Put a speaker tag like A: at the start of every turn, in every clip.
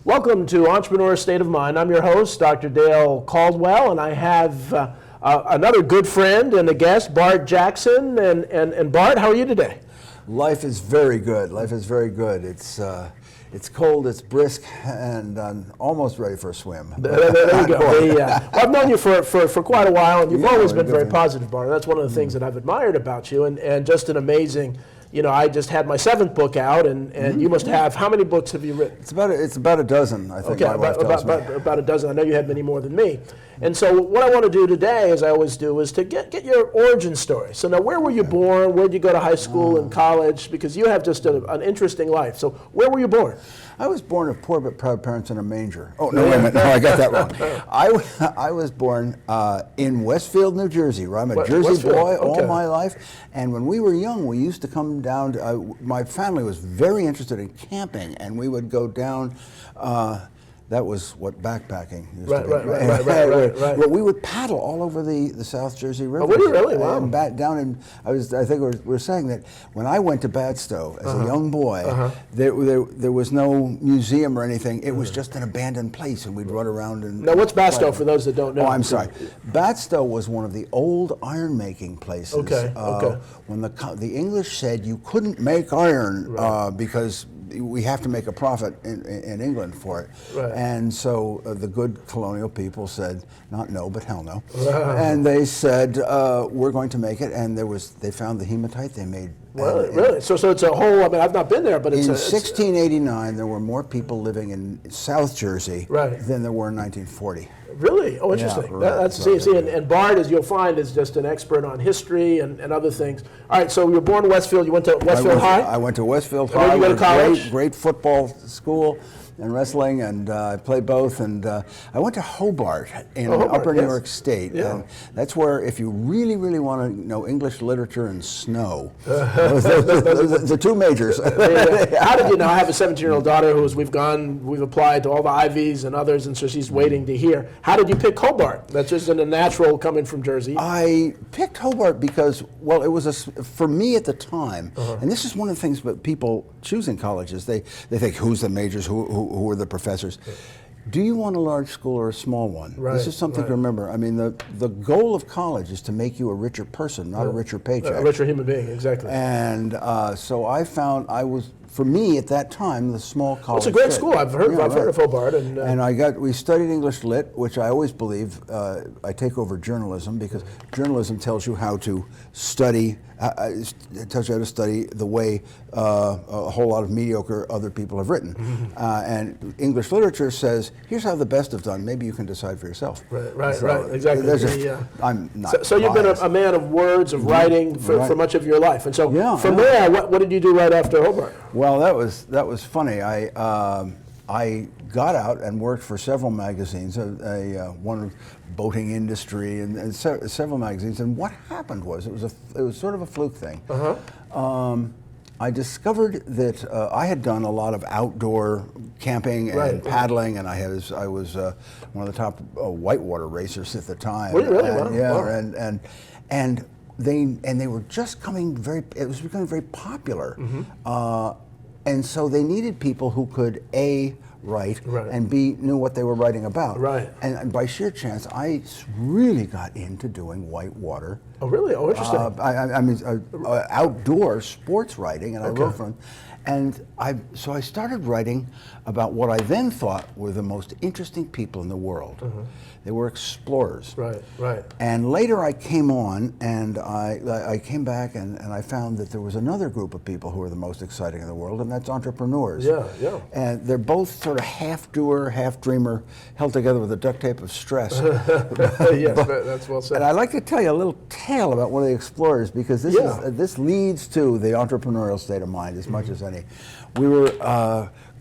A: Welcome to Entrepreneur State of Mind. I'm your host, Dr. Dale Caldwell, and I have another good friend and a guest, Bart Jackson. And Bart, how are you today?
B: Life is very good. Life is very good. It's cold, it's brisk, and I'm almost ready for a swim.
A: There you go. Well, I've known you for quite a while, and you've always been very positive, Bart. That's one of the things that I've admired about you, and just an amazing. You know, I just had my 7th book out, and you must have, how many books have you written?
B: It's about a dozen, I think.
A: Okay, about a dozen. I know you had many more than me. And so what I want to do today, as I always do, is to get your origin story. So now, where were you born? Where did you go to high school and college? Because you have just an interesting life. So where were you born?
B: I was born of poor but proud parents in a manger. Oh, no, wait a minute. No, I got that wrong. I was born in Westfield, New Jersey, where I'm a Jersey boy all my life. And when we were young, we used to come down to, my family was very interested in camping, and we would go down, that was what backpacking used to be.
A: Right.
B: Well, we would paddle all over the South Jersey River.
A: Oh, would you really? Wow.
B: And back down in, I think we were saying that when I went to Badstow as a young boy, there was no museum or anything. It was just an abandoned place, and we'd run around and.
A: Now, what's Badstow for those that don't know?
B: Oh, I'm sorry. Badstow was one of the old iron making places.
A: Okay.
B: When the English said you couldn't make iron because we have to make a profit in England for it.
A: Right.
B: And so the good colonial people said, not no, but hell no. And they said, we're going to make it. And they found the hematite they made.
A: Really? So it's a whole, I mean, I've not been there, but it's
B: in 1689, there were more people living in South Jersey than there were in 1940.
A: Really? Oh, interesting.
B: Yeah,
A: that's and Bart, as you'll find, is just an expert on history and other things. All right, so you were born in Westfield. You went to Westfield High?
B: I went to Westfield
A: High. Where did you go to college?
B: Great football school and wrestling, and I played both. And I went to Hobart in Upper New York State.
A: Yeah.
B: And that's where, if you really, really want to know English literature and snow, those are the two majors.
A: How did you know? I have a 17-year-old daughter we've applied to all the Ivies and others, and so she's waiting to hear. How did you pick Hobart? That's just a natural coming from Jersey.
B: I picked Hobart because, well, it was for me at the time, and this is one of the things that people choosing colleges, they think, who's the majors, who are the professors? Do you want a large school or a small one? This is something to remember. I mean, the goal of college is to make you a richer person, not a richer paycheck.
A: A richer human being, exactly.
B: And so I found for me at that time, the small college.
A: It's a great school. I've heard of Hobart.
B: And we studied English Lit, which I always believe I take over journalism, because journalism tells you how to study. It tells you how to study the way a whole lot of mediocre other people have written. And English literature says, here's how the best have done. Maybe you can decide for yourself.
A: Right, exactly.
B: I'm not
A: so you've been a man of words, of writing for much of your life. And so from there, what did you do right after Hobart?
B: Well, that was funny. I got out and worked for several magazines, one of boating industry and several magazines. And what happened was, it was sort of a fluke thing. I discovered that I had done a lot of outdoor camping and paddling, and I was one of the top whitewater racers at the time.
A: Were you really?
B: And they were just it was becoming very popular. And so they needed people who could write, and B, knew what they were writing about. And by sheer chance, I really got into doing whitewater.
A: Oh, really? Oh, interesting.
B: I mean, outdoor sports writing, and I wrote for them. And so I started writing about what I then thought were the most interesting people in the world. They were explorers.
A: Right.
B: And later I came on, and I came back, and I found that there was another group of people who were the most exciting in the world, and that's entrepreneurs.
A: Yeah.
B: And they're both sort of half-doer, half-dreamer, held together with a duct tape of stress.
A: Yes, that's well said.
B: And I'd like to tell you a little tale about one of the explorers, because this leads to the entrepreneurial state of mind as much as any. We were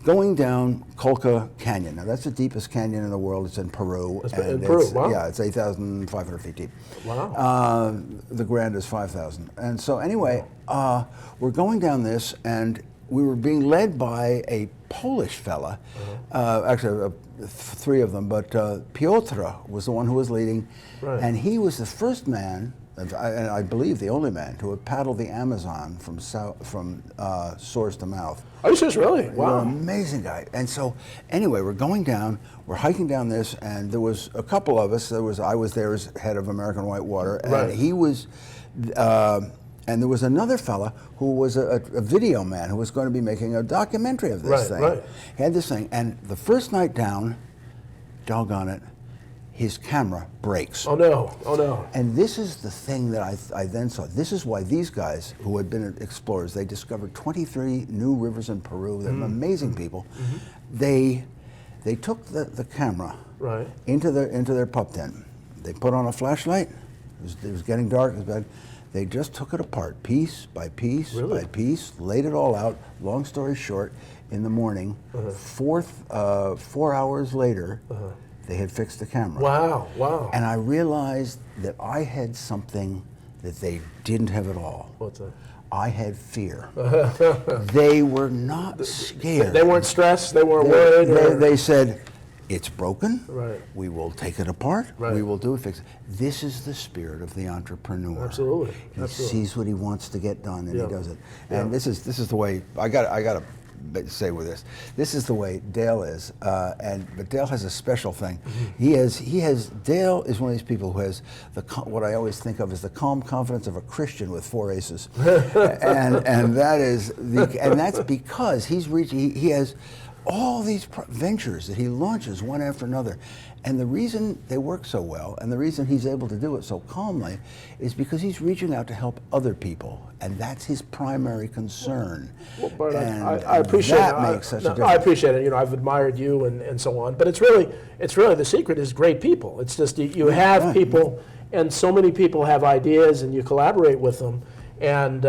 B: going down Colca Canyon. Now, that's the deepest canyon in the world. It's in Peru.
A: Wow.
B: Yeah, it's 8,500 feet deep.
A: Wow.
B: The Grand is 5,000. And so anyway, we're going down this, and we were being led by a Polish fella, actually 3 of them, but Piotr was the one who was leading, and he was the first man and I believe the only man to have paddled the Amazon from source to mouth.
A: Are you serious? Really?
B: Wow.
A: Wow.
B: Amazing guy. And so, anyway, we're going down, we're hiking down this, and there was a couple of us. I was there as head of American Whitewater, and
A: Right.
B: he was, and there was another fella who was a video man who was going to be making a documentary of this thing.
A: Right.
B: He had this thing, and the first night down, doggone it, his camera breaks.
A: Oh no! Oh no!
B: And this is the thing that I then saw. This is why these guys who had been explorers, they discovered 23 new rivers in Peru. They're amazing people. They took the camera
A: Right.
B: into their pup tent. They put on a flashlight. It was getting dark. It was bad. They just took it apart, piece by piece
A: Really?
B: by piece, laid it all out. Long story short, in the morning, 4 hours later, they had fixed the camera.
A: Wow! Wow!
B: And I realized that I had something that they didn't have at all.
A: What's that?
B: I had fear. They were not scared.
A: They weren't stressed. They weren't worried.
B: They said, it's broken.
A: Right.
B: We will take it apart.
A: Right.
B: We will do it, fix it. This is the spirit of the entrepreneur.
A: Absolutely.
B: He
A: Absolutely.
B: sees what he wants to get done, and
A: Yeah.
B: he does it.
A: Yeah.
B: And this is the way I got to say with this. This is the way Dale is, but Dale has a special thing. Dale is one of these people who has what I always think of as the calm confidence of a Christian with 4 aces, and that's because he has all these ventures that he launches one after another. And the reason they work so well, and the reason he's able to do it so calmly, is because he's reaching out to help other people, and that's his primary concern.
A: Well, Bart,
B: and
A: I appreciate
B: that
A: it.
B: makes such a difference.
A: I appreciate it. You know, I've admired you and so on. But it's really the secret is great people. It's just you have people, and so many people have ideas, and you collaborate with them, and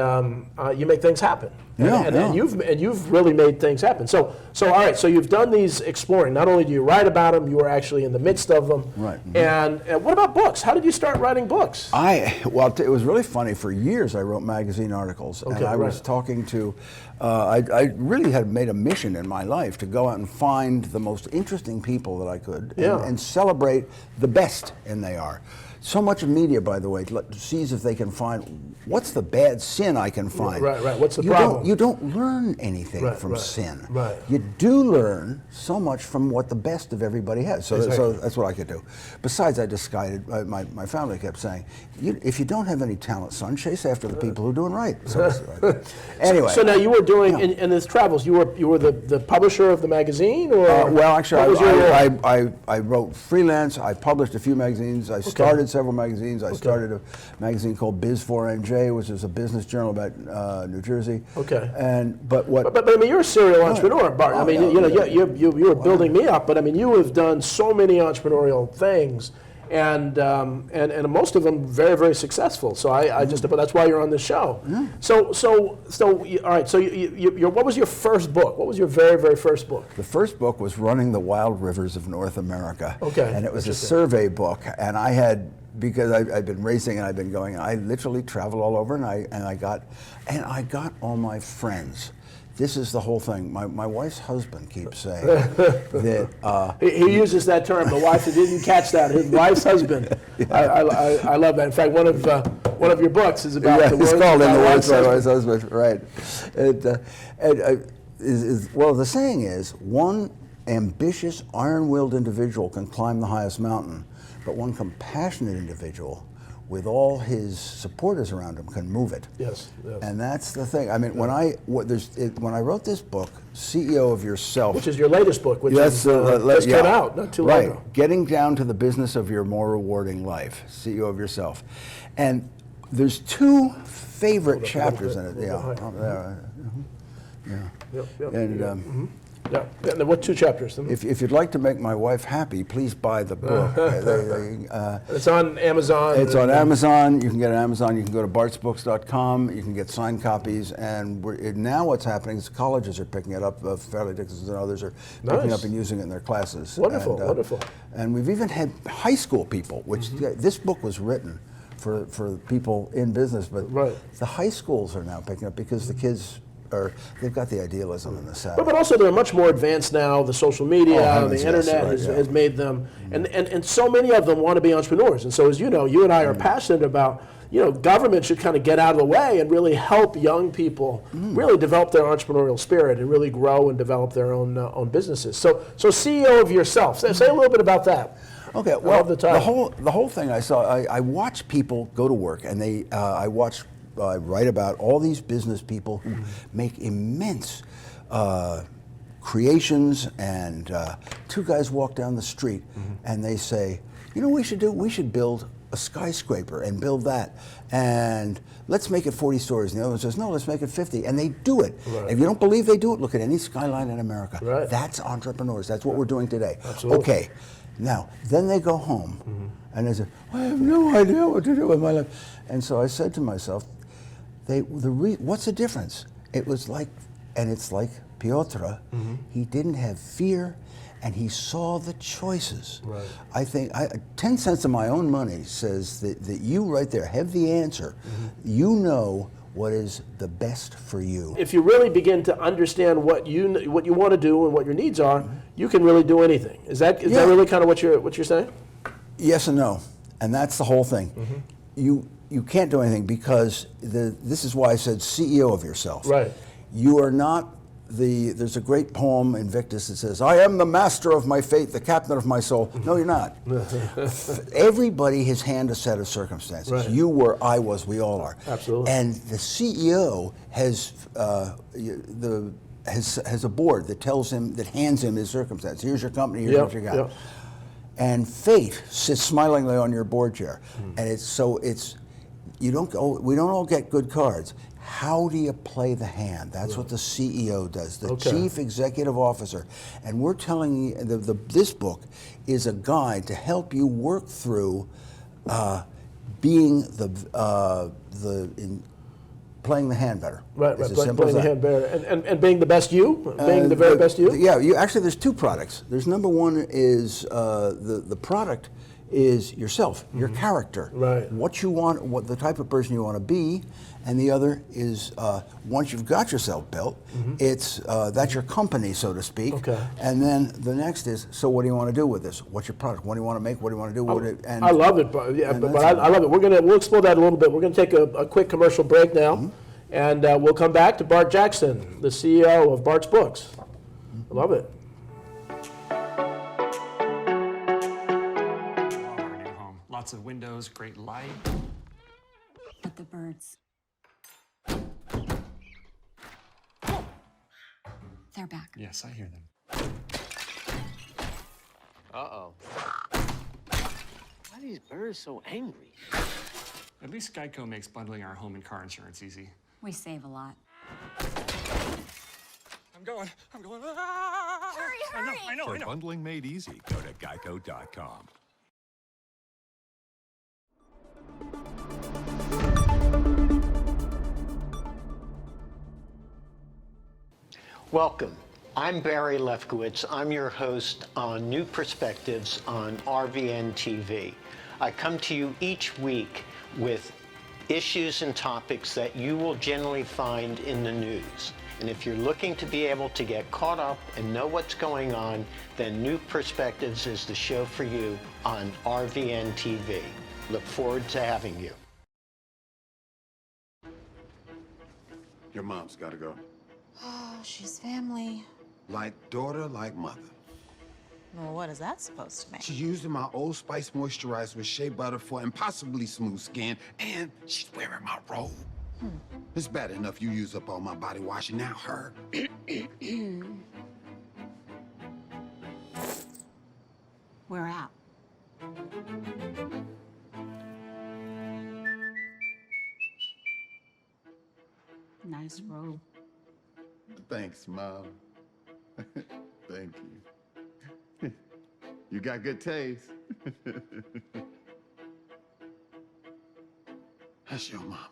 A: you make things happen. And you've really made things happen. So all right. So you've done these exploring. Not only do you write about them, you were actually in the midst of them.
B: Right.
A: And what about books? How did you start writing books?
B: It was really funny. For years, I wrote magazine articles, and I was talking to. I really had made a mission in my life to go out and find the most interesting people that I could, and celebrate the best, and they are. So much of media, by the way, sees if they can find what's the bad sin I can find.
A: Right. What's the problem?
B: You don't learn anything from sin.
A: Right.
B: You do learn so much from what the best of everybody has. So,
A: Exactly.
B: so that's what I could do. Besides, I decided, my family kept saying, if you don't have any talent, son, chase after the people who are doing right. Anyway.
A: So now you were doing in this travels. You were the publisher of the magazine, or
B: well, actually,
A: what was your role?
B: I wrote freelance. I published a few magazines. I started several magazines. I started a magazine called Biz4NJ, which is a business journal about New Jersey.
A: Okay.
B: But
A: I mean, you're a serial entrepreneur, Bart. I mean, you were building me up, but I mean, you have done so many entrepreneurial things, and most of them very, very successful. So but that's why you're on this show. So all right. So what was your first book? What was your very, very first book?
B: the first book was Running the Wild Rivers of North America.
A: Okay.
B: And it was a survey book, and I had. Because I've been racing and I've been going, I literally traveled all over, and I got all my friends. This is the whole thing. My wife's husband keeps saying that
A: He uses that term. The wife didn't catch that. His wife's husband. I love that. In fact, one of your books is about the words.
B: It's called
A: of
B: In the
A: my
B: Words of
A: wife's
B: My Husband. Right. Well, the saying is, one ambitious, iron-willed individual can climb the highest mountain, but one compassionate individual with all his supporters around him can move it.
A: Yes.
B: And that's the thing. I mean, when I wrote this book, CEO of Yourself,
A: Which is your latest book, which
B: Yes,
A: just came out not too long ago.
B: Getting down to the business of your more rewarding life, CEO of Yourself. And there's 2 favorite chapters in it.
A: Yep.
B: And
A: Yeah. And then what 2 chapters?
B: if you'd like to make my wife happy, please buy the book.
A: It's on Amazon.
B: It's on Amazon. You can get it on Amazon. You can go to bartsbooks.com. You can get signed copies. And now what's happening is colleges are picking it up. Fairleigh Dickinson and others are picking up and using it in their classes.
A: Wonderful, wonderful.
B: And we've even had high school people, which this book was written for people in business, but the high schools are now picking up because the kids they've got the idealism and the savvy.
A: But also they're much more advanced now. The social media, the internet has made them, and so many of them want to be entrepreneurs. And so as you know, you and I are passionate about, government should kind of get out of the way and really help young people really develop their entrepreneurial spirit and really grow and develop their own businesses. So CEO of yourself, say a little bit about that.
B: Okay, well, the whole thing I saw, I watch people go to work, and I write about all these business people who make immense creations, and two guys walk down the street and they say, we should build a skyscraper and build that, and let's make it 40 stories. And the other one says, no, let's make it 50, and they do it. Right. If you don't believe they do it, look at any skyline in America. Right. That's entrepreneurs. That's what we're doing today.
A: Absolutely.
B: Okay, now then they go home and they say, I have no idea what to do with my life. And so I said to myself, what's the difference? It's like Piotr, he didn't have fear, and he saw the choices. Right. I think 10 cents of my own money says that you right there have the answer. You know what is the best for you. If
A: you really begin to understand what you want to do and what your needs are, you can really do anything. Is that really kind of what you're saying?
B: Yes and no, and that's the whole thing. You can't do anything because this is why I said CEO of yourself. Right. You are not there's a great poem in Victus that says, I am the master of my fate, the captain of my soul. No, you're not. Everybody has had a set of circumstances. Right. You were, I was, we all are. Absolutely. And the CEO has a board that hands him his circumstance. Here's your company, here's what you got. And fate sits smilingly on your board chair. And we don't all get good cards. How do you play the hand? That's what the CEO does, the Chief Executive Officer. And we're telling you, this book is a guide to help you work through being playing the hand better. Right,
A: playing the hand better. And being the best you? Being the very best you?
B: Yeah, actually there's two products. There's number one is the product is yourself, your character, what you want, what the type of person you want to be, and the other is once you've got yourself built, it's that's your company, so to speak. Okay. And then the next is, so what do you want to do with this? What's your product? What do you want to make? What do you want to do with it?
A: And I love it, but I love it. We'll explore that a little bit. We're going to take a quick commercial break now, and we'll come back to Bart Jackson, the CEO of Bart's Books. I love it.
C: Lots of windows, great light.
D: But the birds. They're back.
C: Yes, I hear them.
E: Uh-oh. Why are these birds so angry?
C: At least Geico makes bundling our home and car insurance easy.
D: We save a lot.
C: I'm going.
D: Hurry!
C: I know.
F: For bundling made easy, go to geico.com.
E: Welcome. I'm Barry Lefkowitz. I'm your host on New Perspectives on RVN TV. I come to you each week with issues and topics that you will generally find in the news. And if you're looking to be able to get caught up and know what's going on, then New Perspectives is the show for you on RVN TV. Look forward to having you.
G: Your mom's gotta go.
H: Oh, she's family.
G: Like daughter, like mother.
H: Well, what is that supposed to mean?
G: She's using my Old Spice moisturizer with shea butter for impossibly smooth skin, and she's wearing my robe. It's bad enough you use up all my body wash, and now her.
H: We're out. Nice robe.
G: Thanks, Mom. Thank you. You got good taste. That's your mama.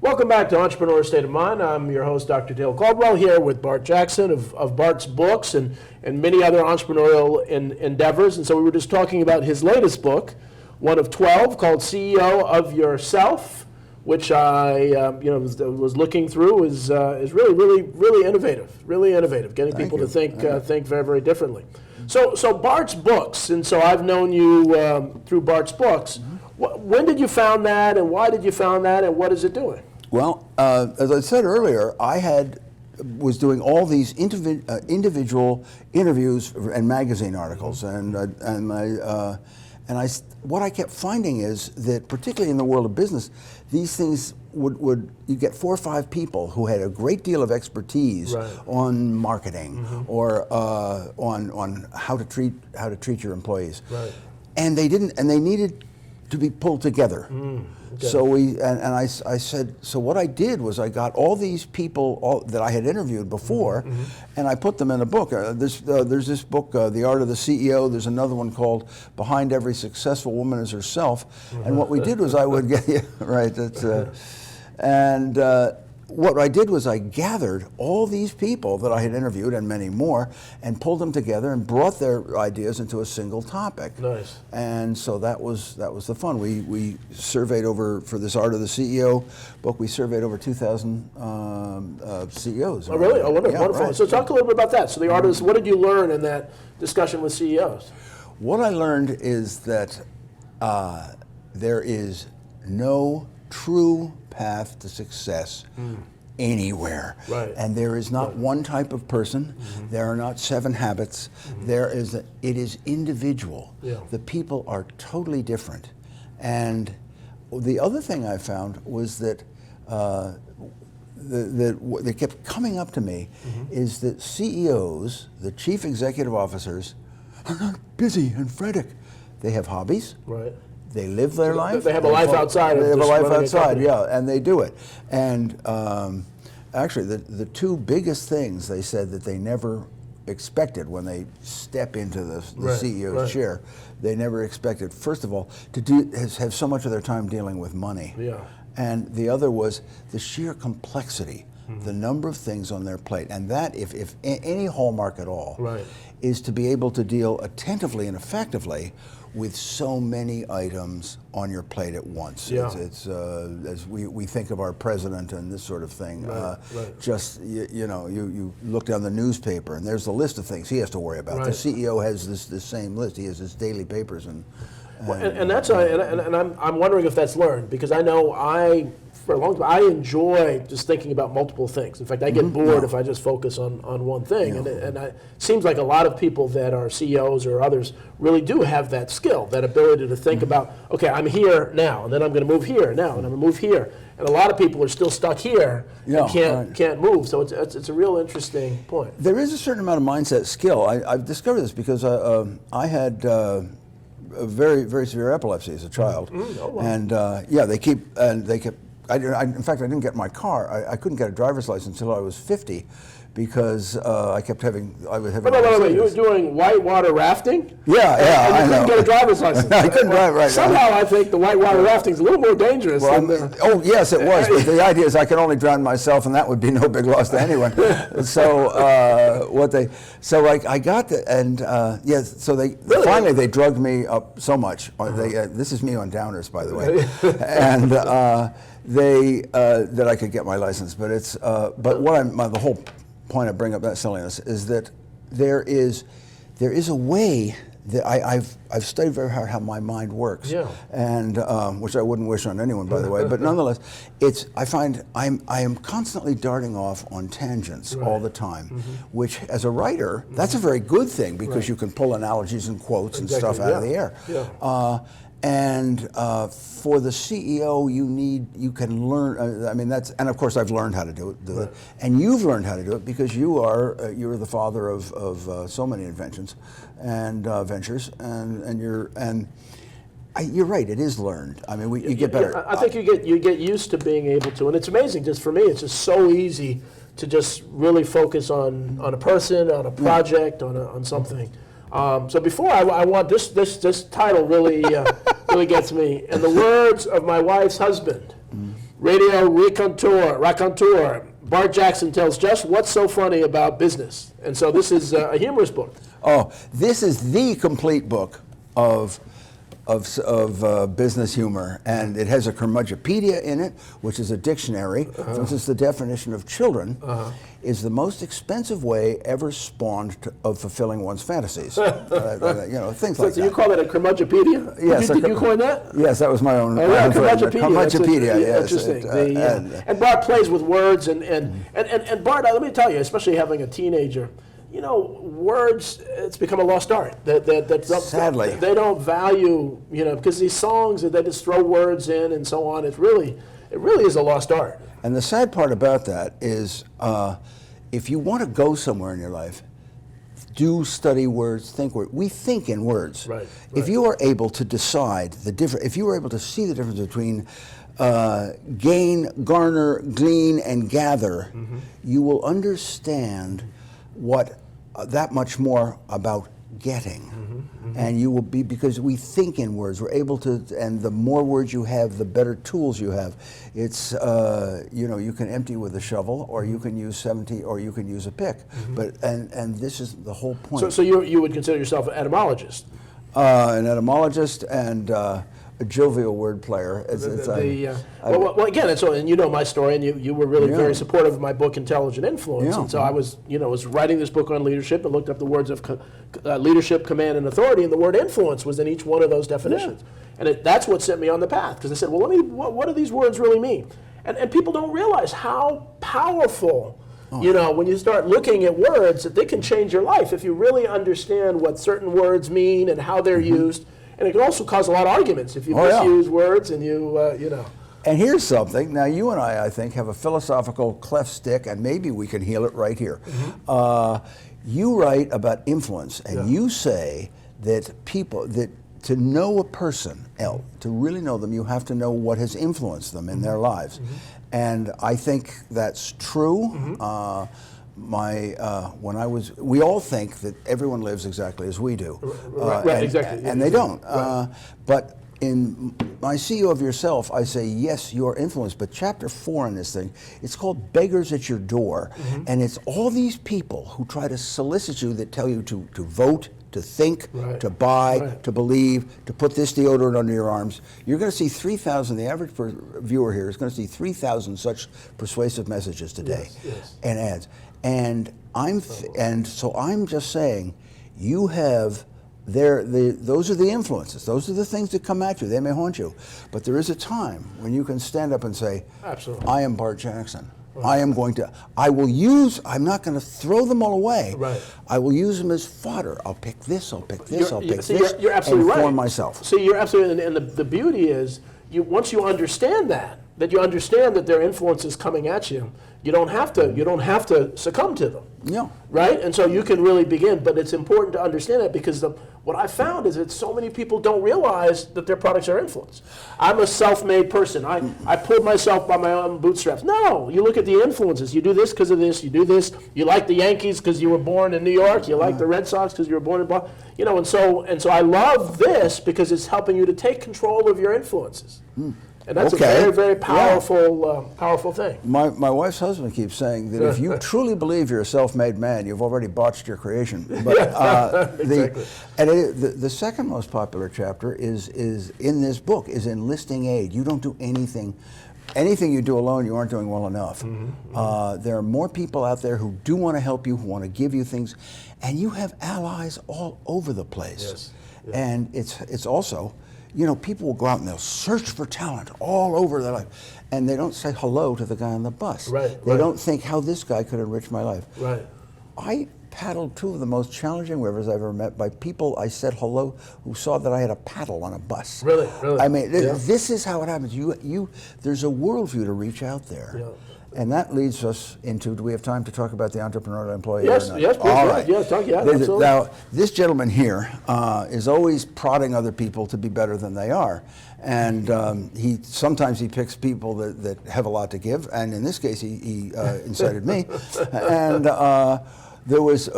A: Welcome back to Entrepreneur State of Mind. I'm your host, Dr. Dale Caldwell, here with Bart Jackson of Bart's Books and many other entrepreneurial endeavors. And so we were just talking about his latest book, one of 12 called CEO of Yourself, which I was looking through is really innovative, getting people to think very, very differently. So Bart's books, and so I've known you through Bart's books. When did you found that, and why did you found that, and what is it doing?
B: Well, as I said earlier, was doing all these individual interviews and magazine articles, what I kept finding is that, particularly in the world of business, these things you get 4 or 5 people who had a great deal of expertise on marketing or on how to treat your employees, and they needed to be pulled together. Okay. So I said, so what I did was I got all these people that I had interviewed before, and I put them in a book. There's this book, The Art of the CEO. There's another one called Behind Every Successful Woman Is Herself. And what we did was I would get what I did was I gathered all these people that I had interviewed and many more and pulled them together and brought their ideas into a single topic.
A: Nice.
B: And so that was the fun. We surveyed for this Art of the CEO book, we surveyed over 2,000 CEOs.
A: Oh, really? Oh, wonderful.
B: Right.
A: So talk a little bit about that. So the Art of what did you learn in that discussion with CEOs?
B: What I learned is that there is no true path to success anywhere.
A: Right.
B: And there is not one type of person. There are not 7 habits. It is individual.
A: Yeah.
B: The people are totally different. And the other thing I found was that what they kept coming up to me is that CEOs, the chief executive officers, are not busy and frantic. They have hobbies.
A: Right.
B: They live their life.
A: They have a life outside.
B: They have a life outside, yeah, and they do it. And actually, the 2 biggest things they said that they never expected when they step into the CEO's chair, they never expected, first of all, to have so much of their time dealing with money.
A: Yeah.
B: And the other was the sheer complexity, the number of things on their plate. And that, if any hallmark at all, is to be able to deal attentively and effectively with so many items on your plate at once.
A: Yeah.
B: It's as we think of our president and this sort of thing. Just you look down the newspaper and there's the list of things he has to worry about. The CEO has this same list. He has his daily papers and
A: that's I'm wondering if that's learned, because I know for a long time, I enjoy just thinking about multiple things. In fact, I get bored if I just focus on one thing. And it seems like a lot of people that are CEOs or others really do have that skill, that ability to think about, okay, I'm here now, and then I'm going to move here now, and I'm going to move here. And a lot of people are still stuck here and can't move. So it's a real interesting point.
B: There is a certain amount of mindset skill. I've discovered this because I had very, very severe epilepsy as a child. And they kept. In fact, I didn't get my car. I couldn't get a driver's license until I was 50, because I kept having. I was having.
A: Wait. You were doing whitewater rafting?
B: Yeah,
A: and
B: I
A: you couldn't
B: know.
A: get a driver's license.
B: I couldn't drive. Right.
A: Somehow, I think the whitewater rafting is a little more dangerous.
B: Oh yes, it was. But the idea is I could only drown myself, and that would be no big loss to anyone. So I got the and So they finally they drugged me up so much. This is me on downers, by the way, and. That I could get my license, but it's the whole point of bringing up that silliness is that there is a way that I've studied very hard how my mind works, and which I wouldn't wish on anyone, by the way. But nonetheless, I find I am constantly darting off on tangents all the time, which as a writer that's a very good thing, because you can pull analogies and quotes and stuff out of the air. And for the CEO, you can learn. And of course I've learned how to do it. And you've learned how to do it because you're the father of so many inventions and ventures, and you're right. It is learned. I mean, you get better.
A: I think you get used to being able to, and it's amazing. Just for me, it's just so easy to just really focus on a person, on a project, on something. So before I want this title really really gets me. In the words of my wife's husband, radio raconteur, Bart Jackson tells just what's so funny about business. And so this is a humorous book.
B: Oh, this is the complete book of of business humor, and it has a curmudgeopedia in it, which is a dictionary. For instance, the definition of children is the most expensive way ever spawned of fulfilling one's fantasies. You know, things like
A: So
B: that.
A: you call it a curmudgeopedia?
B: Yes,
A: Did you coin that?
B: Yes, that was my own.
A: Oh, yeah,
B: version.
A: curmudgeopedia.
B: Yes.
A: Interesting. And Bart plays with words, and Bart, let me tell you, especially having a teenager, you know, words, it's become a lost art.
B: Sadly.
A: They don't value, you know, because these songs, they just throw words in and so on. It really is a lost art.
B: And the sad part about that is, if you want to go somewhere in your life, do study words, think words. We think in words.
A: Right.
B: If you are able to decide the difference, if you are able to see the difference between gain, garner, glean, and gather, you will understand what that much more about getting. And you will be, because we think in words, we're able to, and the more words you have, the better tools you have. It's, you know, you can empty with a shovel, or you can use 70, or you can use a pick. But, and this is the whole point.
A: So you would consider yourself an etymologist?
B: An etymologist and a jovial word player.
A: Well, again, and you know my story, and you were really
B: Yeah.
A: very supportive of my book, Intelligent Influence.
B: Yeah.
A: And so I was writing this book on leadership and looked up the words of leadership, command, and authority, and the word influence was in each one of those definitions. And that's what set me on the path, because I said, well, what do these words really mean? And people don't realize how powerful, you know, when you start looking at words, that they can change your life if you really understand what certain words mean and how they're used. And it can also cause a lot of arguments if you misuse words and you know.
B: And here's something. Now, you and I think, have a philosophical cleft stick, and maybe we can heal it right here. You write about influence, and you say that to know a person, to really know them, you have to know what has influenced them in their lives. And I think that's true. We all think that everyone lives exactly as we do.
A: Exactly.
B: And they don't. But in my CEO of Yourself, I say, yes, you are influenced, but chapter 4 in this thing, it's called Beggars at Your Door. And it's all these people who try to solicit you, that tell you to vote, to think, to buy, to believe, to put this deodorant under your arms. You're going to see 3,000, the average viewer here is going to see 3,000 such persuasive messages today and ads. And so I'm just saying, you have those are the influences. Those are the things that come at you. They may haunt you, but there is a time when you can stand up and say,
A: absolutely,
B: I am Bart Jackson. I'm not going to throw them all away. I will use them as fodder. I'll pick this, I'll pick this, I'll pick this,
A: you're absolutely
B: and form
A: right.
B: myself.
A: See, you're absolutely, and the beauty is, once you understand that you understand that their influence is coming at you, you don't have to succumb to them.
B: No.
A: Right? And so you can really begin, but it's important to understand that, because what I found is that so many people don't realize that their products are influenced. I'm a self-made person. I pulled myself by my own bootstraps. No, you look at the influences. You do this because of this. You do this. You like the Yankees because you were born in New York. You like the Red Sox because you were born in Boston. You know, and so I love this because it's helping you to take control of your influences. And that's a very, very powerful, powerful thing.
B: My wife's husband keeps saying that if you truly believe you're a self-made man, you've already botched your creation. But
A: Exactly.
B: the second most popular chapter is in this book, is enlisting aid. You don't do anything. Anything you do alone, you aren't doing well enough. There are more people out there who do want to help you, who want to give you things, and you have allies all over the place. And it's also, you know, people will go out and they'll search for talent all over their life, and they don't say hello to the guy on the bus. They don't think how this guy could enrich my life. I paddled 2 of the most challenging rivers I've ever met by people I said hello who saw that I had a paddle on a bus.
A: Really?
B: I mean, this is how it happens. There's a worldview to reach out there. And that leads us into, do we have time to talk about the entrepreneurial employee?
A: Yes, please.
B: All right.
A: Absolutely.
B: Now, this gentleman here is always prodding other people to be better than they are. And sometimes he picks people that have a lot to give. And in this case, he incited me. And there was,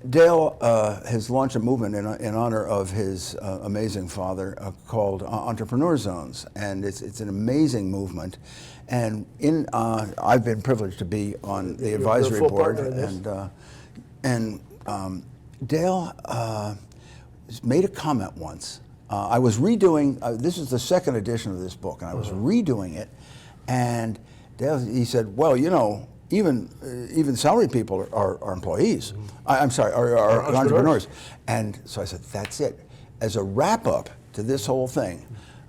B: Dale has launched a movement in honor of his amazing father called Entrepreneur Zones. And it's an amazing movement. And I've been privileged to be on the advisory board, and Dale made a comment once I was redoing, this is the second edition of this book, and I was redoing it, and he said, well, you know, even salaried people are employees. I'm sorry, are entrepreneurs. And so I said, that's it. As a wrap-up to this whole thing,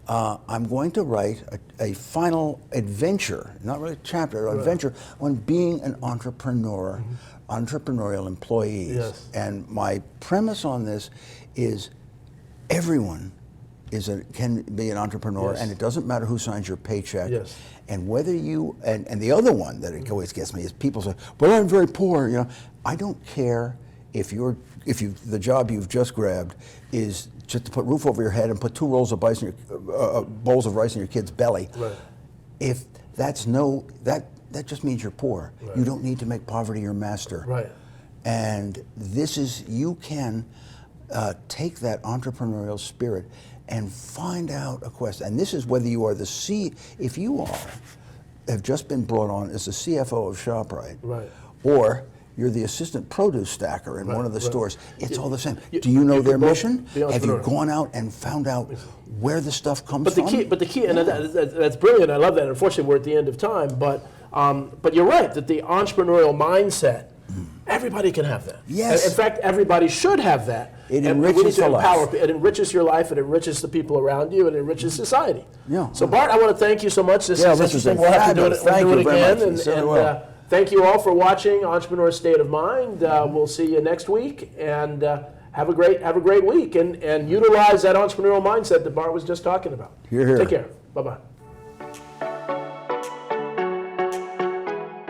B: I'm going to write a final adventure, not really a chapter, an adventure on being an entrepreneur, entrepreneurial employees.
A: Yes.
B: And my premise on this is everyone can be an entrepreneur, and it doesn't matter who signs your paycheck.
A: Yes.
B: And whether you, and the other one that it always gets me is people say, well, I'm very poor, you know. I don't care if the job you've just grabbed is just to put roof over your head and put 2 rolls of rice in your, bowls of rice in your kid's belly.
A: Right.
B: If that's that just means you're poor. Right. You don't need to make poverty your master.
A: Right.
B: And you can take that entrepreneurial spirit and find out a quest. And this is whether you are if you have just been brought on as the CFO of ShopRite,
A: right,
B: or you're the assistant produce stacker in one of the stores, it's all the same. Do you know their mission? Have you gone out and found out where the stuff comes from?
A: But the key, and that's brilliant. I love that. Unfortunately, we're at the end of time, but you're right that the entrepreneurial mindset, everybody can have that.
B: Yes.
A: In fact, everybody should have that.
B: It enriches your life.
A: It enriches your life. It enriches the people around you. It enriches society.
B: Yeah.
A: So Bart, I want to thank you so much. This is interesting.
B: We'll have to do it,
A: we'll do it again.
B: Thank you.
A: Thank you all for watching Entrepreneur State of Mind. We'll see you next week, and have a great week, and utilize that entrepreneurial mindset that Bart was just talking about.
B: Hear, hear.
A: Take care. Bye-bye.